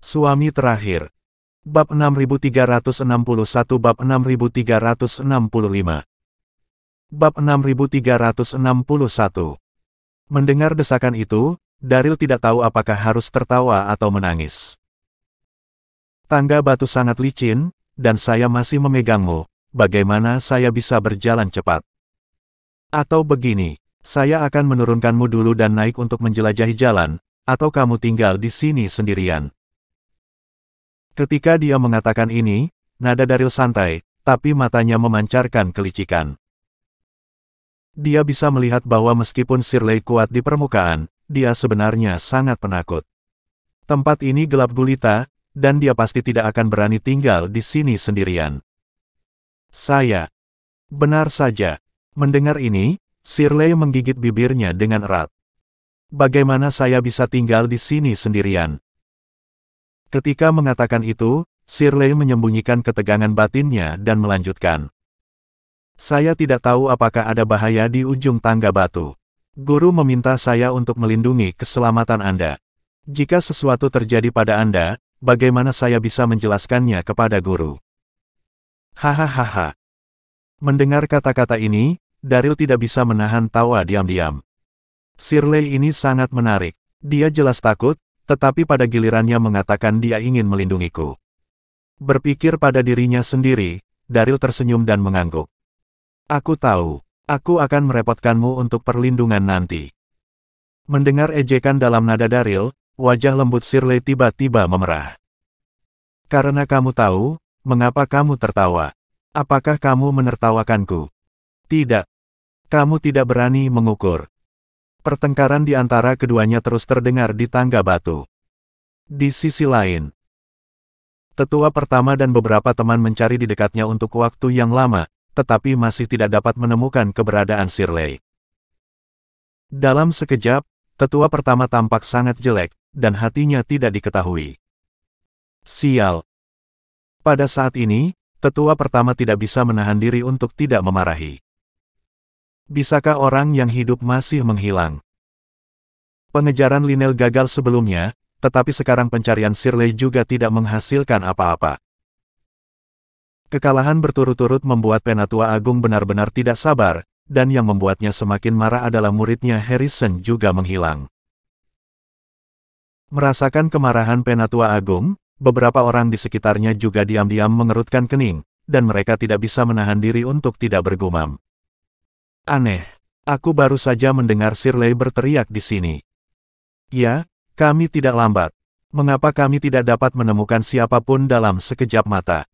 Suami terakhir. Bab 6361 Bab 6365 Bab 6361. Mendengar desakan itu, Daryl tidak tahu apakah harus tertawa atau menangis. Tangga batu sangat licin, dan saya masih memegangmu. Bagaimana saya bisa berjalan cepat? Atau begini, saya akan menurunkanmu dulu dan naik untuk menjelajahi jalan, atau kamu tinggal di sini sendirian. Ketika dia mengatakan ini, nada Daryl santai, tapi matanya memancarkan kelicikan. Dia bisa melihat bahwa meskipun Shirley kuat di permukaan, dia sebenarnya sangat penakut. Tempat ini gelap gulita, dan dia pasti tidak akan berani tinggal di sini sendirian. Benar saja. Mendengar ini, Shirley menggigit bibirnya dengan erat. Bagaimana saya bisa tinggal di sini sendirian? Ketika mengatakan itu, Shirley menyembunyikan ketegangan batinnya dan melanjutkan. Saya tidak tahu apakah ada bahaya di ujung tangga batu. Guru meminta saya untuk melindungi keselamatan Anda. Jika sesuatu terjadi pada Anda, bagaimana saya bisa menjelaskannya kepada guru? Hahaha. Mendengar kata-kata ini, Daryl tidak bisa menahan tawa diam-diam. Shirley ini sangat menarik. Dia jelas takut, tetapi pada gilirannya mengatakan dia ingin melindungiku. Berpikir pada dirinya sendiri, Daryl tersenyum dan mengangguk. Aku tahu, aku akan merepotkanmu untuk perlindungan nanti. Mendengar ejekan dalam nada Daryl, wajah lembut Shirley tiba-tiba memerah. Karena kamu tahu, mengapa kamu tertawa? Apakah kamu menertawakanku? Tidak. Kamu tidak berani mengukur. Pertengkaran di antara keduanya terus terdengar di tangga batu. Di sisi lain, tetua pertama dan beberapa teman mencari di dekatnya untuk waktu yang lama, tetapi masih tidak dapat menemukan keberadaan Shirley. Dalam sekejap, tetua pertama tampak sangat jelek, dan hatinya tidak diketahui. Sial. Pada saat ini, tetua pertama tidak bisa menahan diri untuk tidak memarahi. Bisakah orang yang hidup masih menghilang? Pengejaran Lynel gagal sebelumnya, tetapi sekarang pencarian Shirley juga tidak menghasilkan apa-apa. Kekalahan berturut-turut membuat Penatua Agung benar-benar tidak sabar, dan yang membuatnya semakin marah adalah muridnya Harrison juga menghilang. Merasakan kemarahan Penatua Agung, beberapa orang di sekitarnya juga diam-diam mengerutkan kening, dan mereka tidak bisa menahan diri untuk tidak bergumam. Aneh, aku baru saja mendengar Shirley berteriak di sini. Ya, kami tidak lambat. Mengapa kami tidak dapat menemukan siapapun dalam sekejap mata?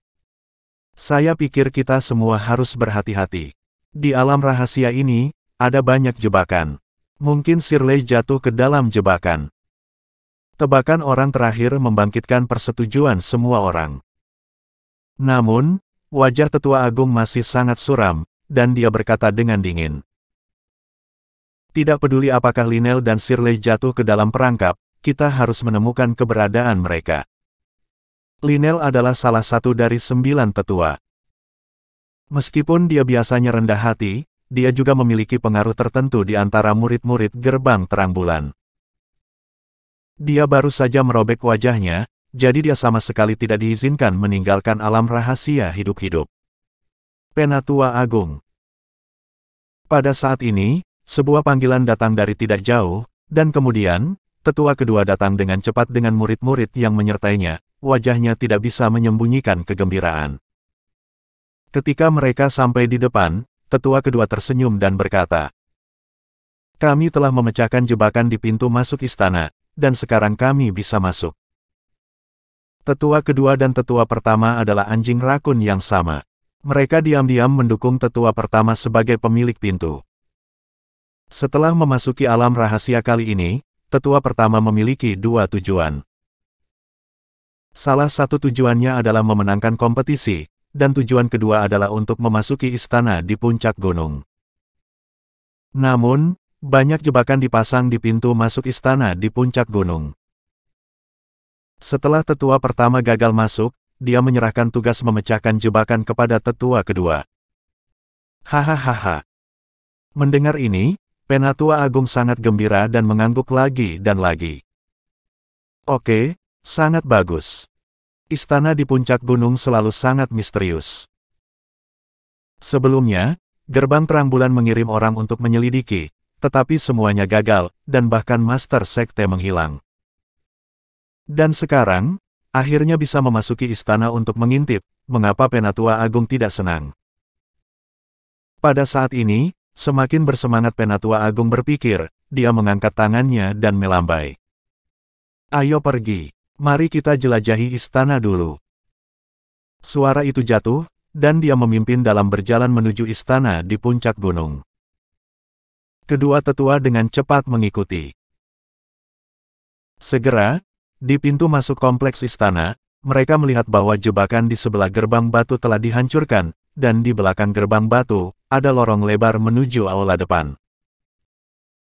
Saya pikir kita semua harus berhati-hati. Di alam rahasia ini, ada banyak jebakan. Mungkin Shirley jatuh ke dalam jebakan. Tebakan orang terakhir membangkitkan persetujuan semua orang. Namun, wajah tetua agung masih sangat suram, dan dia berkata dengan dingin. Tidak peduli apakah Lynel dan Shirley jatuh ke dalam perangkap, kita harus menemukan keberadaan mereka. Lynel adalah salah satu dari 9 tetua. Meskipun dia biasanya rendah hati, dia juga memiliki pengaruh tertentu di antara murid-murid gerbang terang bulan. Dia baru saja merobek wajahnya, jadi dia sama sekali tidak diizinkan meninggalkan alam rahasia hidup-hidup. Penatua Agung. Pada saat ini, sebuah panggilan datang dari tidak jauh, dan kemudian, tetua kedua datang dengan cepat dengan murid-murid yang menyertainya, wajahnya tidak bisa menyembunyikan kegembiraan. Ketika mereka sampai di depan, tetua kedua tersenyum dan berkata, "Kami telah memecahkan jebakan di pintu masuk istana, dan sekarang kami bisa masuk." Tetua kedua dan tetua pertama adalah anjing rakun yang sama. Mereka diam-diam mendukung tetua pertama sebagai pemilik pintu. Setelah memasuki alam rahasia kali ini, tetua pertama memiliki 2 tujuan. Salah satu tujuannya adalah memenangkan kompetisi, dan tujuan kedua adalah untuk memasuki istana di puncak gunung. Namun, banyak jebakan dipasang di pintu masuk istana di puncak gunung. Setelah tetua pertama gagal masuk, dia menyerahkan tugas memecahkan jebakan kepada tetua kedua. Hahaha. Mendengar ini, Penatua Agung sangat gembira dan mengangguk lagi dan lagi. Oke, Sangat bagus. Istana di puncak gunung selalu sangat misterius. Sebelumnya, gerbang terang bulan mengirim orang untuk menyelidiki, tetapi semuanya gagal, dan bahkan Master Sekte menghilang. Dan sekarang, akhirnya bisa memasuki istana untuk mengintip, mengapa Penatua Agung tidak senang. Pada saat ini, semakin bersemangat Penatua Agung berpikir, dia mengangkat tangannya dan melambai. Ayo pergi. Mari kita jelajahi istana dulu. Suara itu jatuh, dan dia memimpin dalam berjalan menuju istana di puncak gunung. Kedua tetua dengan cepat mengikuti. Segera, di pintu masuk kompleks istana, mereka melihat bahwa jebakan di sebelah gerbang batu telah dihancurkan, dan di belakang gerbang batu, ada lorong lebar menuju aula depan.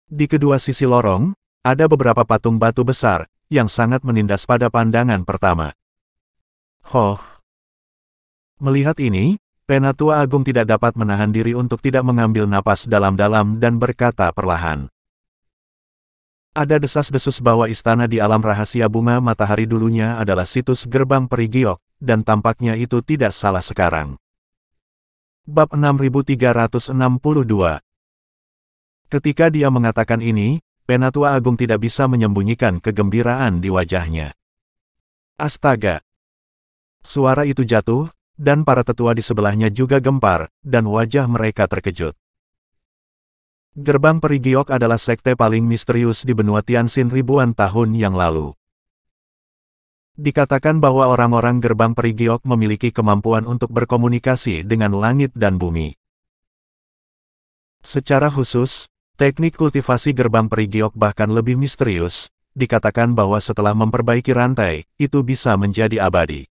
Di kedua sisi lorong, ada beberapa patung batu besar, yang sangat menindas pada pandangan pertama. Hoh! Melihat ini, Penatua Agung tidak dapat menahan diri untuk tidak mengambil napas dalam-dalam dan berkata perlahan. Ada desas-desus bahwa istana di alam rahasia bunga matahari dulunya adalah situs gerbang peri giok, dan tampaknya itu tidak salah sekarang. Bab 6362. Ketika dia mengatakan ini, Penatua Agung tidak bisa menyembunyikan kegembiraan di wajahnya. Astaga! Suara itu jatuh, dan para tetua di sebelahnya juga gempar, dan wajah mereka terkejut. Gerbang Peri Giok adalah sekte paling misterius di benua Tianxin ribuan tahun yang lalu. Dikatakan bahwa orang-orang Gerbang Peri Giok memiliki kemampuan untuk berkomunikasi dengan langit dan bumi. Secara khusus, teknik kultivasi Gerbang Peri Giok bahkan lebih misterius, dikatakan bahwa setelah memperbaiki rantai, itu bisa menjadi abadi.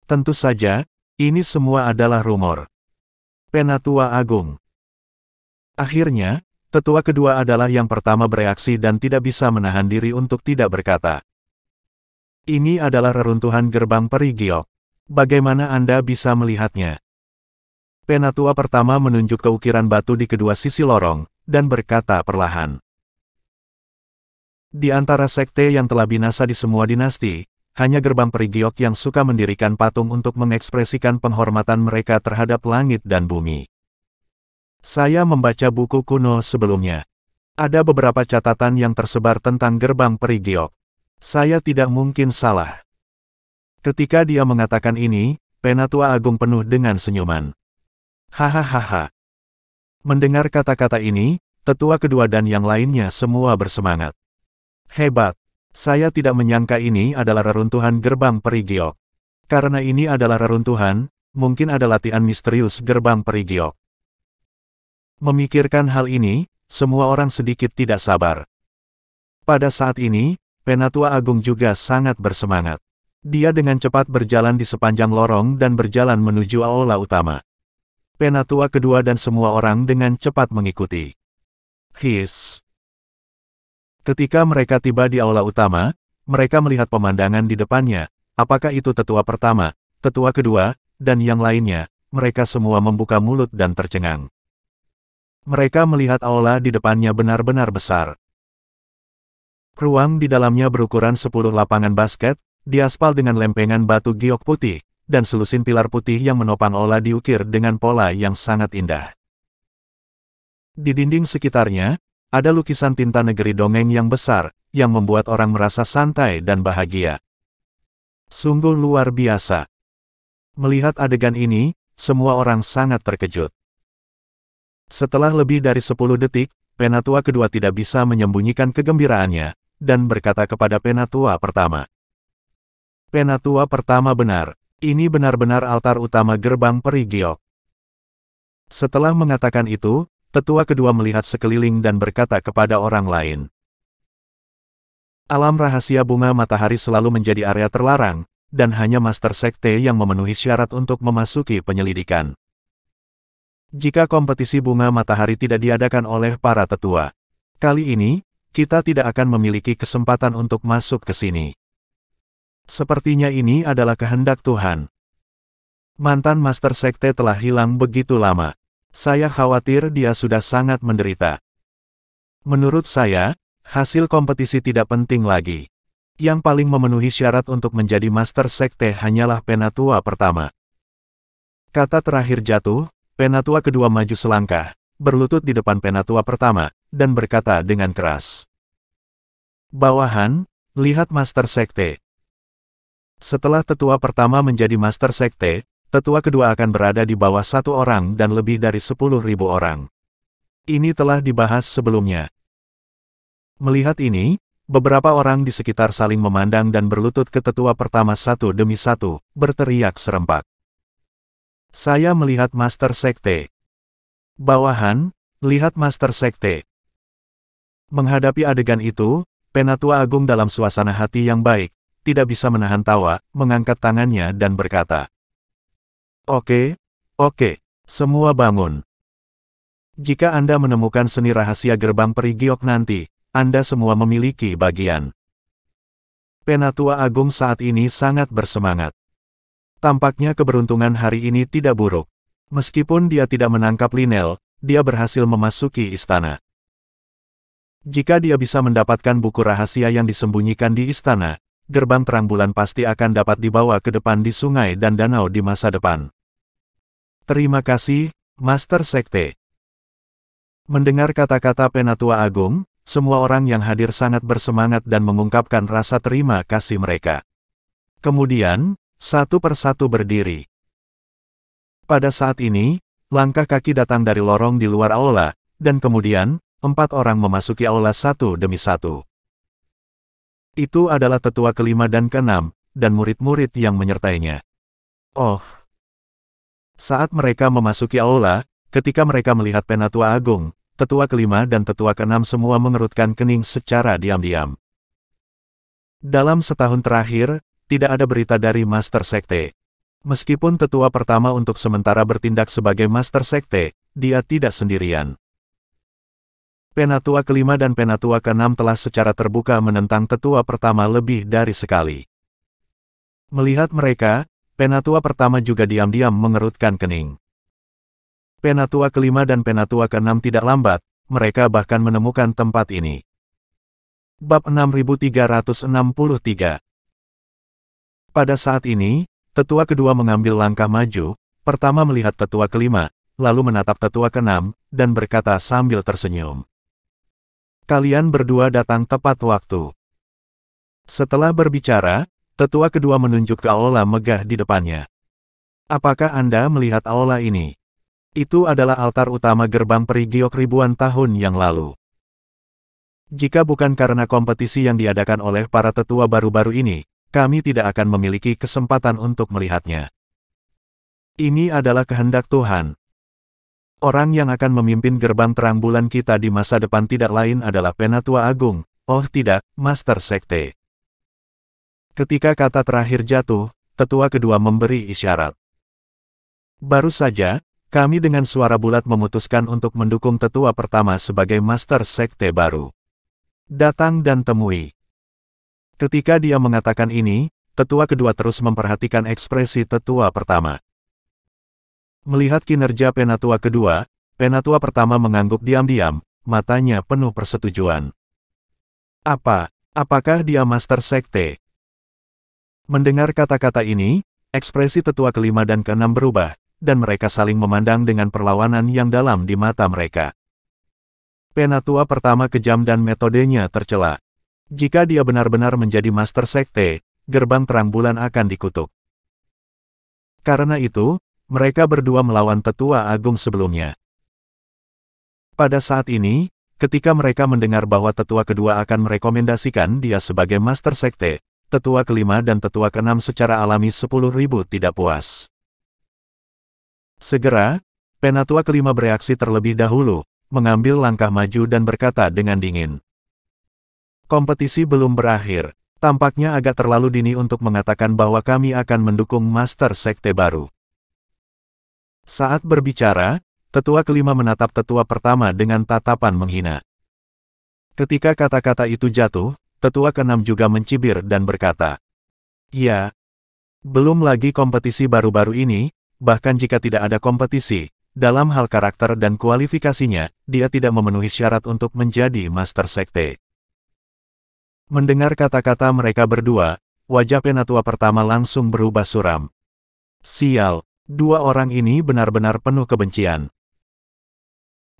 Tentu saja, ini semua adalah rumor. Penatua Agung. Akhirnya, tetua kedua adalah yang pertama bereaksi dan tidak bisa menahan diri untuk tidak berkata. Ini adalah reruntuhan Gerbang Peri Giok. Bagaimana Anda bisa melihatnya? Penatua pertama menunjuk ke ukiran batu di kedua sisi lorong, dan berkata perlahan. Di antara sekte yang telah binasa di semua dinasti, hanya Gerbang Peri Giok yang suka mendirikan patung untuk mengekspresikan penghormatan mereka terhadap langit dan bumi. Saya membaca buku kuno sebelumnya. Ada beberapa catatan yang tersebar tentang Gerbang Peri Giok. Saya tidak mungkin salah. Ketika dia mengatakan ini, Penatua Agung penuh dengan senyuman. Hahaha. Mendengar kata-kata ini, tetua kedua dan yang lainnya semua bersemangat. Hebat. Saya tidak menyangka ini adalah reruntuhan Gerbang Peri Giok. Karena ini adalah reruntuhan, mungkin ada latihan misterius Gerbang Peri Giok. Memikirkan hal ini, semua orang sedikit tidak sabar. Pada saat ini, Penatua Agung juga sangat bersemangat. Dia dengan cepat berjalan di sepanjang lorong dan berjalan menuju aula utama. Penatua kedua dan semua orang dengan cepat mengikuti. His. Ketika mereka tiba di aula utama, mereka melihat pemandangan di depannya, apakah itu tetua pertama, tetua kedua, dan yang lainnya, mereka semua membuka mulut dan tercengang. Mereka melihat aula di depannya benar-benar besar. Ruang di dalamnya berukuran 10 lapangan basket, diaspal dengan lempengan batu giok putih, dan selusin pilar putih yang menopang aula diukir dengan pola yang sangat indah. Di dinding sekitarnya, ada lukisan tinta negeri dongeng yang besar, yang membuat orang merasa santai dan bahagia. Sungguh luar biasa. Melihat adegan ini, semua orang sangat terkejut. Setelah lebih dari 10 detik, Penatua kedua tidak bisa menyembunyikan kegembiraannya, dan berkata kepada Penatua pertama. Penatua pertama benar. Ini benar-benar altar utama Gerbang Peri Giok. Setelah mengatakan itu, tetua kedua melihat sekeliling dan berkata kepada orang lain. Alam rahasia bunga matahari selalu menjadi area terlarang, dan hanya Master Sekte yang memenuhi syarat untuk memasuki penyelidikan. Jika kompetisi bunga matahari tidak diadakan oleh para tetua, kali ini, kita tidak akan memiliki kesempatan untuk masuk ke sini. Sepertinya ini adalah kehendak Tuhan. Mantan Master Sekte telah hilang begitu lama. Saya khawatir dia sudah sangat menderita. Menurut saya, hasil kompetisi tidak penting lagi. Yang paling memenuhi syarat untuk menjadi Master Sekte hanyalah Penatua pertama. Kata terakhir jatuh, Penatua kedua maju selangkah, berlutut di depan Penatua pertama, dan berkata dengan keras. Bawahan, lihat Master Sekte. Setelah tetua pertama menjadi Master Sekte, tetua kedua akan berada di bawah 1 orang dan lebih dari 10.000 orang. Ini telah dibahas sebelumnya. Melihat ini, beberapa orang di sekitar saling memandang dan berlutut ke tetua pertama satu demi satu, berteriak serempak. Saya melihat Master Sekte. Bawahan, lihat Master Sekte. Menghadapi adegan itu, Penatua Agung dalam suasana hati yang baik, tidak bisa menahan tawa, mengangkat tangannya dan berkata, Oke, semua bangun. Jika Anda menemukan seni rahasia gerbang peri giok nanti, Anda semua memiliki bagian. Penatua Agung saat ini sangat bersemangat. Tampaknya keberuntungan hari ini tidak buruk. Meskipun dia tidak menangkap Linel, dia berhasil memasuki istana. Jika dia bisa mendapatkan buku rahasia yang disembunyikan di istana, gerbang terang bulan pasti akan dapat dibawa ke depan di sungai dan danau di masa depan. Terima kasih, Master Sekte. Mendengar kata-kata Penatua Agung, semua orang yang hadir sangat bersemangat dan mengungkapkan rasa terima kasih mereka. Kemudian, satu persatu berdiri. Pada saat ini, langkah kaki datang dari lorong di luar aula, dan kemudian, 4 orang memasuki aula satu demi satu. Itu adalah tetua kelima dan keenam, dan murid-murid yang menyertainya. Oh! Saat mereka memasuki aula, ketika mereka melihat Penatua Agung, tetua kelima dan tetua keenam semua mengerutkan kening secara diam-diam. Dalam setahun terakhir, tidak ada berita dari Master Sekte. Meskipun tetua pertama untuk sementara bertindak sebagai Master Sekte, dia tidak sendirian. Penatua kelima dan Penatua keenam telah secara terbuka menentang tetua pertama lebih dari sekali. Melihat mereka, Penatua pertama juga diam-diam mengerutkan kening. Penatua kelima dan Penatua keenam tidak lambat, mereka bahkan menemukan tempat ini. Bab 6363. Pada saat ini, tetua kedua mengambil langkah maju, pertama melihat tetua kelima, lalu menatap tetua keenam, dan berkata sambil tersenyum. Kalian berdua datang tepat waktu. Setelah berbicara, tetua kedua menunjuk ke aula megah di depannya. Apakah Anda melihat aula ini? Itu adalah altar utama gerbang peri giok ribuan tahun yang lalu. Jika bukan karena kompetisi yang diadakan oleh para tetua baru-baru ini, kami tidak akan memiliki kesempatan untuk melihatnya. Ini adalah kehendak Tuhan. Orang yang akan memimpin gerbang terang bulan kita di masa depan tidak lain adalah Penatua Agung, oh tidak, Master Sekte. Ketika kata terakhir jatuh, tetua kedua memberi isyarat. Baru saja, kami dengan suara bulat memutuskan untuk mendukung tetua pertama sebagai Master Sekte baru. Datang dan temui. Ketika dia mengatakan ini, tetua kedua terus memperhatikan ekspresi tetua pertama. Melihat kinerja Penatua kedua, Penatua pertama mengangguk diam-diam, matanya penuh persetujuan. Apakah dia Master Sekte? Mendengar kata-kata ini, ekspresi tetua kelima dan keenam berubah, dan mereka saling memandang dengan perlawanan yang dalam di mata mereka. Penatua pertama kejam dan metodenya tercela. Jika dia benar-benar menjadi Master Sekte, gerbang terang bulan akan dikutuk. Karena itu, mereka berdua melawan tetua agung sebelumnya. Pada saat ini, ketika mereka mendengar bahwa tetua kedua akan merekomendasikan dia sebagai Master Sekte, tetua kelima dan tetua keenam secara alami 10.000 tidak puas. Segera, Penatua kelima bereaksi terlebih dahulu, mengambil langkah maju dan berkata dengan dingin. Kompetisi belum berakhir, tampaknya agak terlalu dini untuk mengatakan bahwa kami akan mendukung Master Sekte baru. Saat berbicara, tetua kelima menatap tetua pertama dengan tatapan menghina. Ketika kata-kata itu jatuh, tetua keenam juga mencibir dan berkata, "Ya, belum lagi kompetisi baru-baru ini, bahkan jika tidak ada kompetisi, dalam hal karakter dan kualifikasinya, dia tidak memenuhi syarat untuk menjadi Master Sekte." Mendengar kata-kata mereka berdua, wajah Penatua pertama langsung berubah suram. Sial, dua orang ini benar-benar penuh kebencian.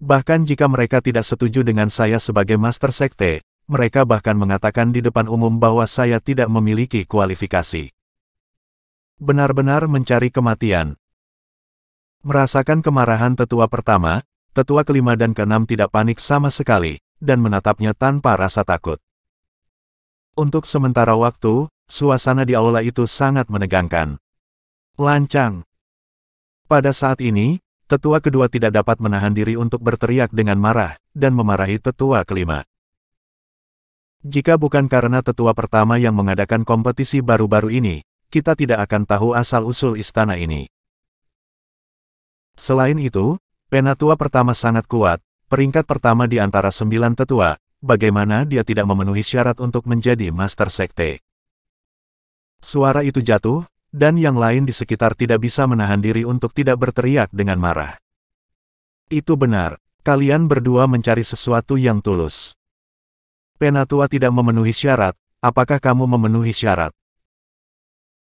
Bahkan jika mereka tidak setuju dengan saya sebagai Master Sekte, mereka bahkan mengatakan di depan umum bahwa saya tidak memiliki kualifikasi. Benar-benar mencari kematian. Merasakan kemarahan tetua pertama, tetua kelima dan keenam tidak panik sama sekali, dan menatapnya tanpa rasa takut. Untuk sementara waktu, suasana di aula itu sangat menegangkan. Lancang. Pada saat ini, tetua kedua tidak dapat menahan diri untuk berteriak dengan marah, dan memarahi tetua kelima. Jika bukan karena tetua pertama yang mengadakan kompetisi baru-baru ini, kita tidak akan tahu asal-usul istana ini. Selain itu, Penatua pertama sangat kuat, peringkat pertama di antara 9 tetua. Bagaimana dia tidak memenuhi syarat untuk menjadi Master Sekte? Suara itu jatuh, dan yang lain di sekitar tidak bisa menahan diri untuk tidak berteriak dengan marah. Itu benar, kalian berdua mencari sesuatu yang tulus. Penatua tidak memenuhi syarat, apakah kamu memenuhi syarat?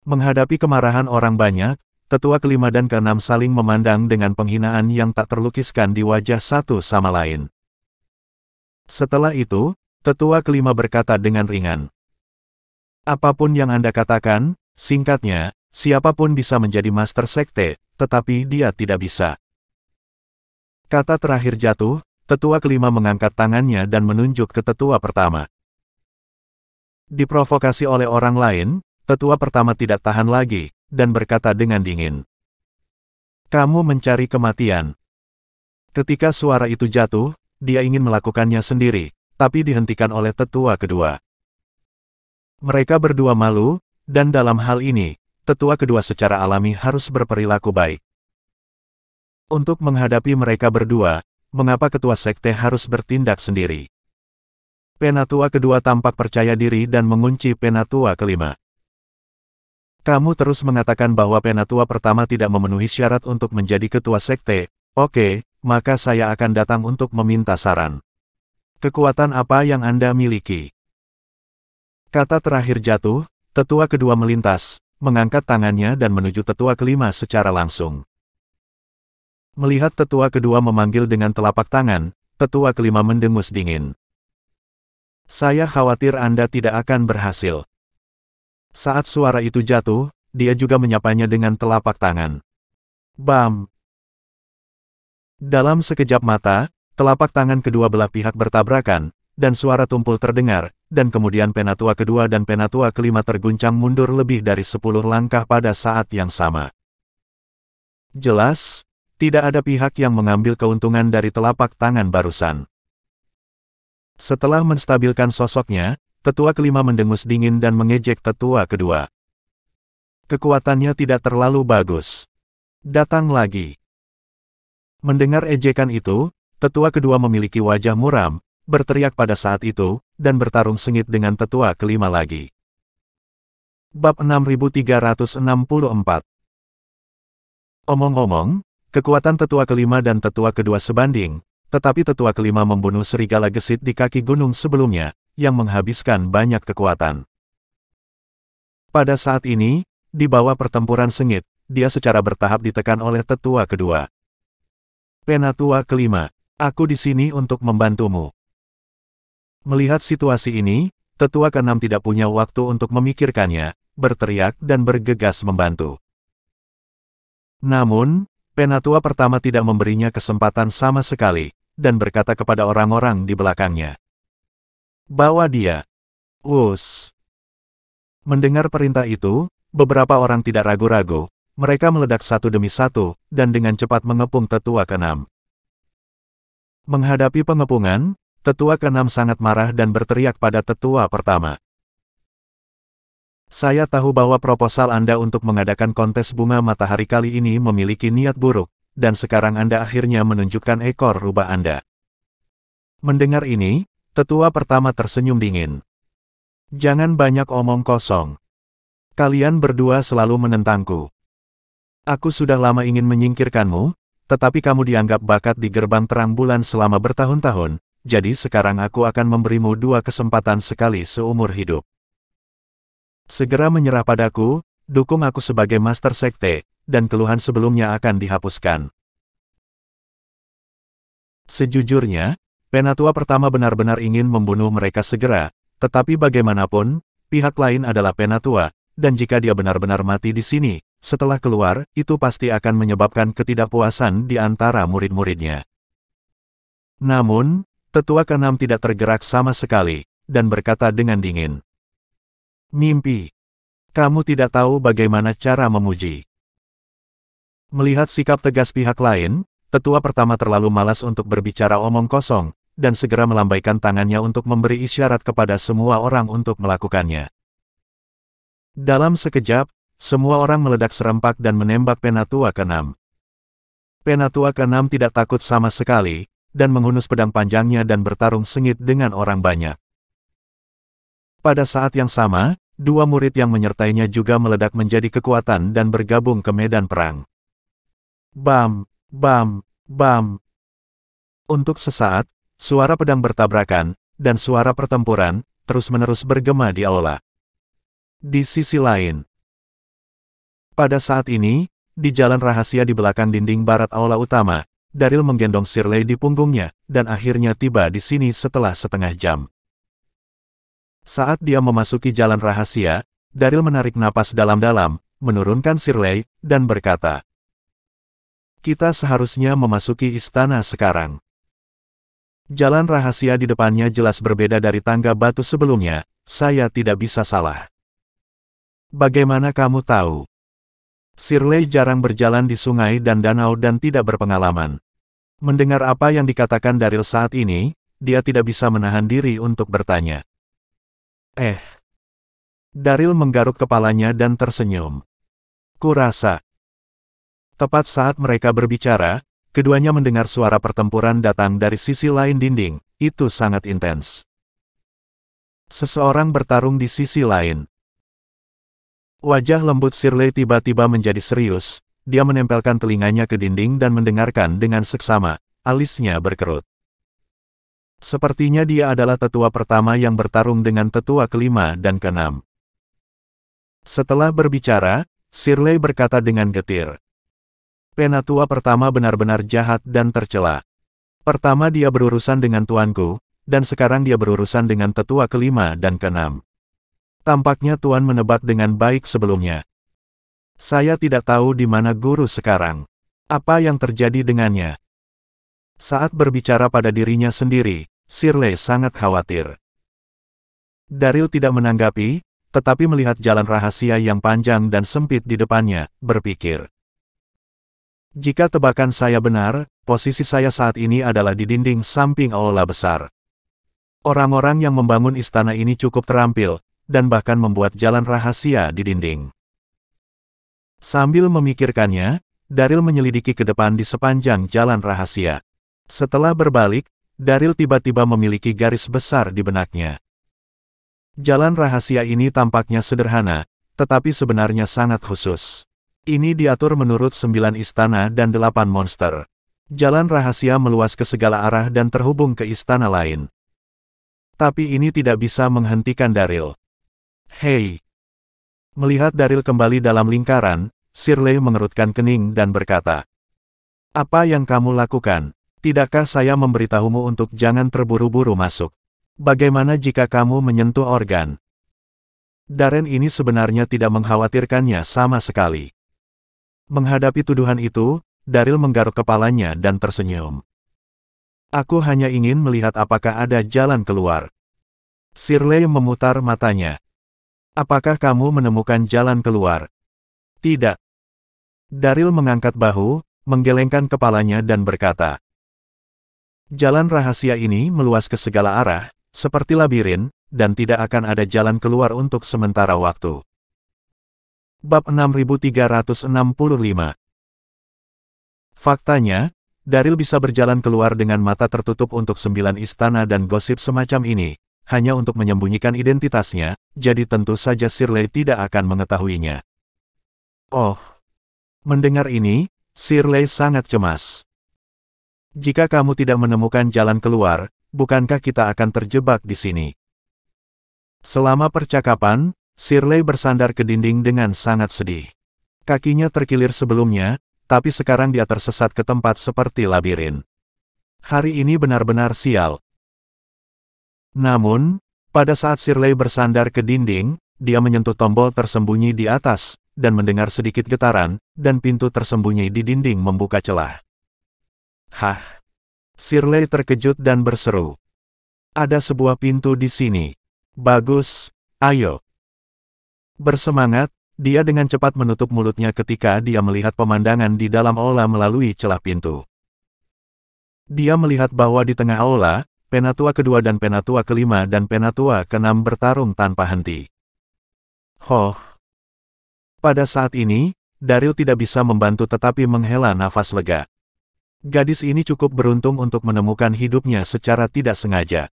Menghadapi kemarahan orang banyak, tetua kelima dan keenam saling memandang dengan penghinaan yang tak terlukiskan di wajah satu sama lain. Setelah itu, tetua kelima berkata dengan ringan. Apapun yang Anda katakan, singkatnya, siapapun bisa menjadi Master Sekte, tetapi dia tidak bisa. Kata terakhir jatuh, tetua kelima mengangkat tangannya dan menunjuk ke tetua pertama. Diprovokasi oleh orang lain, tetua pertama tidak tahan lagi, dan berkata dengan dingin. Kamu mencari kematian. Ketika suara itu jatuh, dia ingin melakukannya sendiri, tapi dihentikan oleh tetua kedua. Mereka berdua malu, dan dalam hal ini, tetua kedua secara alami harus berperilaku baik. Untuk menghadapi mereka berdua, mengapa ketua sekte harus bertindak sendiri? Penatua kedua tampak percaya diri dan mengunci Penatua kelima. Kamu terus mengatakan bahwa Penatua pertama tidak memenuhi syarat untuk menjadi ketua sekte. Oke, maka saya akan datang untuk meminta saran. Kekuatan apa yang Anda miliki? Kata terakhir jatuh, tetua kedua melintas, mengangkat tangannya dan menuju tetua kelima secara langsung. Melihat tetua kedua memanggil dengan telapak tangan, tetua kelima mendengus dingin. Saya khawatir Anda tidak akan berhasil. Saat suara itu jatuh, dia juga menyapanya dengan telapak tangan. Bam! Dalam sekejap mata, telapak tangan kedua belah pihak bertabrakan, dan suara tumpul terdengar, dan kemudian Penatua kedua dan Penatua kelima terguncang mundur lebih dari 10 langkah pada saat yang sama. Jelas, tidak ada pihak yang mengambil keuntungan dari telapak tangan barusan. Setelah menstabilkan sosoknya, tetua kelima mendengus dingin dan mengejek tetua kedua. Kekuatannya tidak terlalu bagus. Datang lagi. Mendengar ejekan itu, tetua kedua memiliki wajah muram, berteriak pada saat itu, dan bertarung sengit dengan tetua kelima lagi. Bab 6364. Omong-omong, kekuatan tetua kelima dan tetua kedua sebanding, tetapi tetua kelima membunuh serigala gesit di kaki gunung sebelumnya, yang menghabiskan banyak kekuatan. Pada saat ini, di bawah pertempuran sengit, dia secara bertahap ditekan oleh tetua kedua. Penatua kelima, aku di sini untuk membantumu. Melihat situasi ini, tetua keenam tidak punya waktu untuk memikirkannya, berteriak dan bergegas membantu. Namun, Penatua pertama tidak memberinya kesempatan sama sekali, dan berkata kepada orang-orang di belakangnya. Bawa dia. Us. Mendengar perintah itu, beberapa orang tidak ragu-ragu, mereka meledak satu demi satu, dan dengan cepat mengepung tetua keenam. Menghadapi pengepungan, tetua keenam sangat marah dan berteriak pada tetua pertama. Saya tahu bahwa proposal Anda untuk mengadakan kontes bunga matahari kali ini memiliki niat buruk, dan sekarang Anda akhirnya menunjukkan ekor rubah Anda. Mendengar ini, tetua pertama tersenyum dingin. Jangan banyak omong kosong. Kalian berdua selalu menentangku. Aku sudah lama ingin menyingkirkanmu, tetapi kamu dianggap bakat di gerbang terang bulan selama bertahun-tahun, jadi sekarang aku akan memberimu 2 kesempatan sekali seumur hidup. Segera menyerah padaku, dukung aku sebagai Master Sekte, dan keluhan sebelumnya akan dihapuskan. Sejujurnya, Penatua pertama benar-benar ingin membunuh mereka segera, tetapi bagaimanapun, pihak lain adalah Penatua, dan jika dia benar-benar mati di sini, setelah keluar, itu pasti akan menyebabkan ketidakpuasan di antara murid-muridnya. Namun, tetua ke-6 tidak tergerak sama sekali, dan berkata dengan dingin. Mimpi. Kamu tidak tahu bagaimana cara memuji. Melihat sikap tegas pihak lain, tetua pertama terlalu malas untuk berbicara omong kosong, dan segera melambaikan tangannya untuk memberi isyarat kepada semua orang untuk melakukannya. Dalam sekejap, semua orang meledak serempak dan menembak Penatua ke-6. Penatua ke-6 tidak takut sama sekali, dan menghunus pedang panjangnya dan bertarung sengit dengan orang banyak. Pada saat yang sama, 2 murid yang menyertainya juga meledak menjadi kekuatan dan bergabung ke medan perang. Bam, bam, bam. Untuk sesaat, suara pedang bertabrakan, dan suara pertempuran, terus-menerus bergema di aula. Di sisi lain, pada saat ini, di jalan rahasia di belakang dinding barat aula utama, Daryl menggendong Shirley di punggungnya, dan akhirnya tiba di sini setelah setengah jam. Saat dia memasuki jalan rahasia, Daryl menarik napas dalam-dalam, menurunkan Shirley, dan berkata, "Kita seharusnya memasuki istana sekarang." Jalan rahasia di depannya jelas berbeda dari tangga batu sebelumnya, saya tidak bisa salah. Bagaimana kamu tahu? Shirley jarang berjalan di sungai dan danau dan tidak berpengalaman. Mendengar apa yang dikatakan Daryl saat ini, dia tidak bisa menahan diri untuk bertanya. Daryl menggaruk kepalanya dan tersenyum. Kurasa. Tepat saat mereka berbicara, keduanya mendengar suara pertempuran datang dari sisi lain dinding, itu sangat intens. Seseorang bertarung di sisi lain. Wajah lembut Shirley tiba-tiba menjadi serius, dia menempelkan telinganya ke dinding dan mendengarkan dengan seksama, alisnya berkerut. Sepertinya dia adalah tetua pertama yang bertarung dengan tetua ke-5 dan ke-6. Setelah berbicara, Shirley berkata dengan getir. Penatua pertama benar-benar jahat dan tercela. Pertama dia berurusan dengan tuanku, dan sekarang dia berurusan dengan tetua ke-5 dan ke-6. Tampaknya Tuan menebak dengan baik sebelumnya. Saya tidak tahu di mana guru sekarang. Apa yang terjadi dengannya? Saat berbicara pada dirinya sendiri, Shirley sangat khawatir. Daryl tidak menanggapi, tetapi melihat jalan rahasia yang panjang dan sempit di depannya, berpikir. Jika tebakan saya benar, posisi saya saat ini adalah di dinding samping aula besar. Orang-orang yang membangun istana ini cukup terampil, dan bahkan membuat jalan rahasia di dinding. Sambil memikirkannya, Daryl menyelidiki ke depan di sepanjang jalan rahasia. Setelah berbalik, Daryl tiba-tiba memiliki garis besar di benaknya. Jalan rahasia ini tampaknya sederhana, tetapi sebenarnya sangat khusus. Ini diatur menurut 9 istana dan 8 monster. Jalan rahasia meluas ke segala arah dan terhubung ke istana lain. Tapi ini tidak bisa menghentikan Daryl. Hei! Melihat Daryl kembali dalam lingkaran, Shirley mengerutkan kening dan berkata, "Apa yang kamu lakukan? Tidakkah saya memberitahumu untuk jangan terburu-buru masuk? Bagaimana jika kamu menyentuh organ?" Darren ini sebenarnya tidak mengkhawatirkannya sama sekali. Menghadapi tuduhan itu, Daryl menggaruk kepalanya dan tersenyum. "Aku hanya ingin melihat apakah ada jalan keluar." Shirley memutar matanya. "Apakah kamu menemukan jalan keluar?" "Tidak." Daryl mengangkat bahu, menggelengkan kepalanya dan berkata, "Jalan rahasia ini meluas ke segala arah, seperti labirin, dan tidak akan ada jalan keluar untuk sementara waktu." Bab 6365. Faktanya, Daryl bisa berjalan keluar dengan mata tertutup untuk 9 istana dan gosip semacam ini, hanya untuk menyembunyikan identitasnya, jadi tentu saja Shirley tidak akan mengetahuinya. Oh! Mendengar ini, Shirley sangat cemas. "Jika kamu tidak menemukan jalan keluar, bukankah kita akan terjebak di sini? Selama percakapan, Shirley bersandar ke dinding dengan sangat sedih. Kakinya terkilir sebelumnya, tapi sekarang dia tersesat ke tempat seperti labirin. Hari ini benar-benar sial. Namun, pada saat Shirley bersandar ke dinding, dia menyentuh tombol tersembunyi di atas, dan mendengar sedikit getaran, dan pintu tersembunyi di dinding membuka celah. Hah! Shirley terkejut dan berseru. Ada sebuah pintu di sini. Bagus, ayo. Bersemangat, dia dengan cepat menutup mulutnya ketika dia melihat pemandangan di dalam aula melalui celah pintu. Dia melihat bahwa di tengah aula, Penatua kedua dan Penatua kelima dan Penatua keenam bertarung tanpa henti. Pada saat ini, Daryl tidak bisa membantu tetapi menghela nafas lega. Gadis ini cukup beruntung untuk menemukan hidupnya secara tidak sengaja.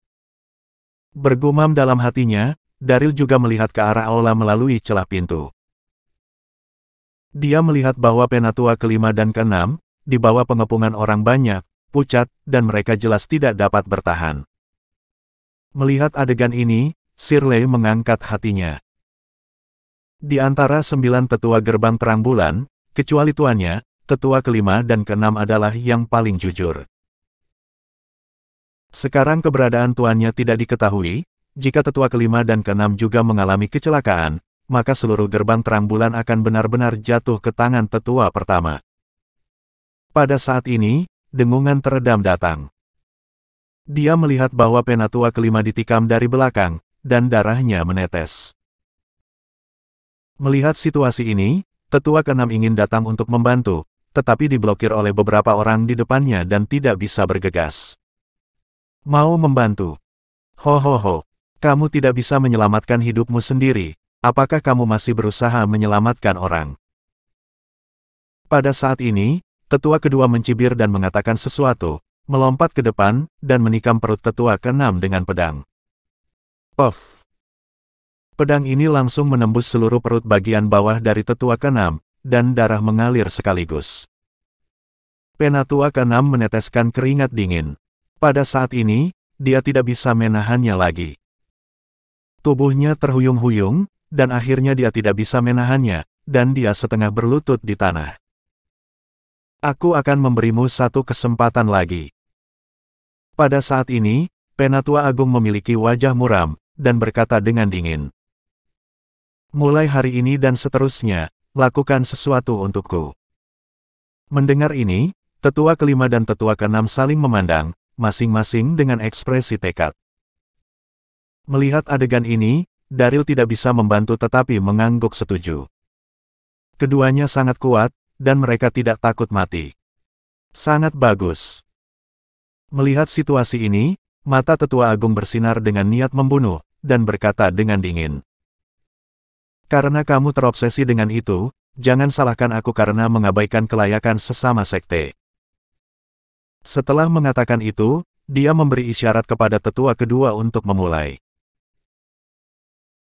Bergumam dalam hatinya, Daryl juga melihat ke arah aula melalui celah pintu. Dia melihat bahwa Penatua kelima dan keenam, di bawah pengepungan orang banyak, pucat, dan mereka jelas tidak dapat bertahan. Melihat adegan ini, Shirley mengangkat hatinya. Di antara 9 tetua gerbang terang bulan, kecuali tuannya, tetua kelima dan keenam adalah yang paling jujur. Sekarang keberadaan tuannya tidak diketahui, jika tetua kelima dan keenam juga mengalami kecelakaan, maka seluruh gerbang terang bulan akan benar-benar jatuh ke tangan tetua pertama. Pada saat ini, dengungan teredam datang. Dia melihat bahwa Penatua kelima ditikam dari belakang, dan darahnya menetes. Melihat situasi ini, tetua keenam ingin datang untuk membantu, tetapi diblokir oleh beberapa orang di depannya dan tidak bisa bergegas. Mau membantu? Kamu tidak bisa menyelamatkan hidupmu sendiri, apakah kamu masih berusaha menyelamatkan orang? Pada saat ini, tetua kedua mencibir dan mengatakan sesuatu, melompat ke depan, dan menikam perut tetua keenam dengan pedang. Puff! Pedang ini langsung menembus seluruh perut bagian bawah dari tetua keenam, dan darah mengalir sekaligus. Penatua keenam meneteskan keringat dingin. Pada saat ini, dia tidak bisa menahannya lagi. Tubuhnya terhuyung-huyung, dan akhirnya dia tidak bisa menahannya, dan dia setengah berlutut di tanah. Aku akan memberimu satu kesempatan lagi. Pada saat ini, Penatua Agung memiliki wajah muram, dan berkata dengan dingin. Mulai hari ini dan seterusnya, lakukan sesuatu untukku. Mendengar ini, tetua kelima dan tetua keenam saling memandang, masing-masing dengan ekspresi tekad. Melihat adegan ini, Daryl tidak bisa membantu tetapi mengangguk setuju. Keduanya sangat kuat, dan mereka tidak takut mati. Sangat bagus. Melihat situasi ini, mata tetua agung bersinar dengan niat membunuh, dan berkata dengan dingin. Karena kamu terobsesi dengan itu, jangan salahkan aku karena mengabaikan kelayakan sesama sekte. Setelah mengatakan itu, dia memberi isyarat kepada tetua kedua untuk memulai.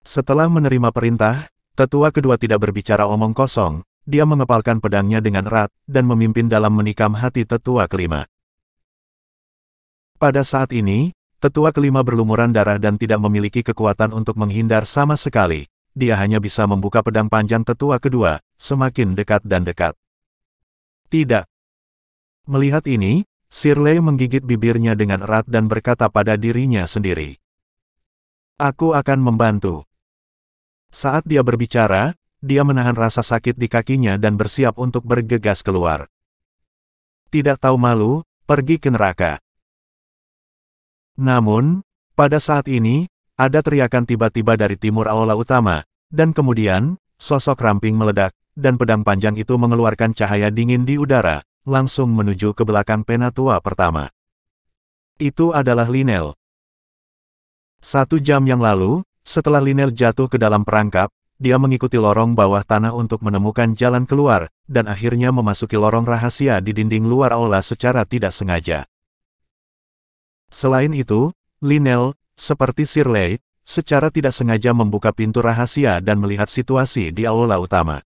Setelah menerima perintah, tetua kedua tidak berbicara omong kosong, dia mengepalkan pedangnya dengan erat, dan memimpin dalam menikam hati tetua kelima. Pada saat ini, tetua kelima berlumuran darah dan tidak memiliki kekuatan untuk menghindar sama sekali. Dia hanya bisa membuka pedang panjang tetua kedua, semakin dekat dan dekat. Tidak. Melihat ini, Shirley menggigit bibirnya dengan erat dan berkata pada dirinya sendiri. Aku akan membantu. Saat dia berbicara, dia menahan rasa sakit di kakinya dan bersiap untuk bergegas keluar. Tidak tahu malu, pergi ke neraka. Namun, pada saat ini, ada teriakan tiba-tiba dari timur aula utama, dan kemudian, sosok ramping meledak, dan pedang panjang itu mengeluarkan cahaya dingin di udara, langsung menuju ke belakang Penatua pertama. Itu adalah Lynel. 1 jam yang lalu, setelah Lynel jatuh ke dalam perangkap, dia mengikuti lorong bawah tanah untuk menemukan jalan keluar, dan akhirnya memasuki lorong rahasia di dinding luar aula secara tidak sengaja. Selain itu, Lynel, seperti Shirley, secara tidak sengaja membuka pintu rahasia dan melihat situasi di aula utama.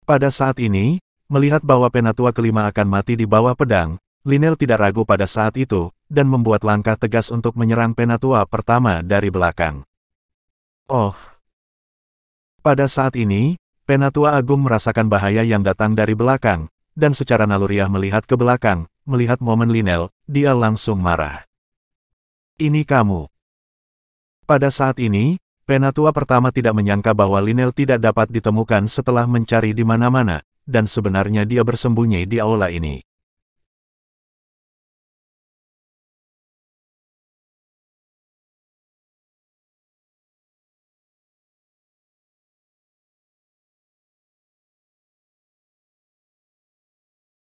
Pada saat ini, melihat bahwa Penatua kelima akan mati di bawah pedang, Lionel tidak ragu pada saat itu, dan membuat langkah tegas untuk menyerang Penatua pertama dari belakang. Oh! Pada saat ini, Penatua Agung merasakan bahaya yang datang dari belakang, dan secara naluriah melihat ke belakang, melihat momen Lionel, dia langsung marah. Ini kamu. Pada saat ini, Penatua pertama tidak menyangka bahwa Lionel tidak dapat ditemukan setelah mencari di mana-mana, dan sebenarnya dia bersembunyi di aula ini.